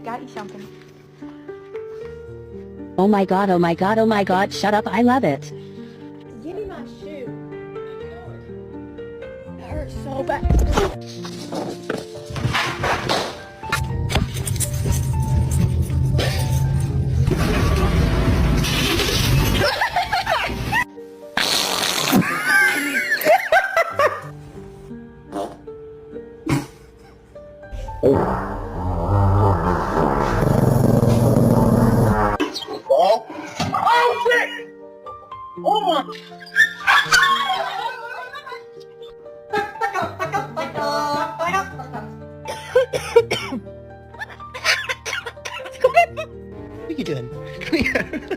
Got you something. Oh my god, oh my god, oh my god, shut up, I love it. Give me my shoe. That hurts so bad. Oh shit! Oh my! What are you doing? Come here.